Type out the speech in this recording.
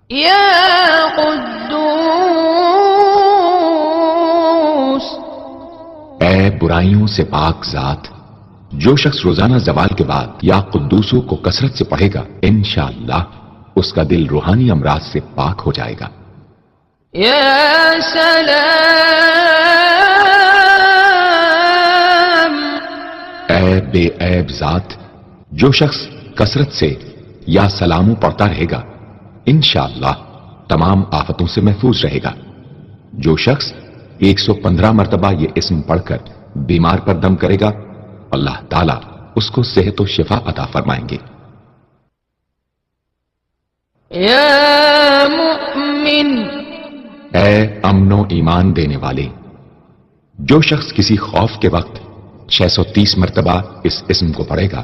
یا قدوس، اے برائیوں سے پاک ذات، جو شخص روزانہ زوال کے بعد یا قدوسو کو کثرت سے پڑھے گا انشاءاللہ اس کا دل روحانی امراض سے پاک ہو جائے گا۔ یا سلام، اے بے عیب ذات، جو شخص کثرت سے یا سلامو پڑھتا رہے گا انشاءاللہ تمام آفتوں سے محفوظ رہے گا۔ جو شخص 115 مرتبہ یہ اسم پڑھ کر بیمار پر دم کرے گا اللہ تعالیٰ اس کو صحت و شفا عطا فرمائیں گے۔ یا مؤمن، اے امن و ایمان دینے والے، جو شخص کسی خوف کے وقت 630 مرتبہ اس اسم کو پڑھے گا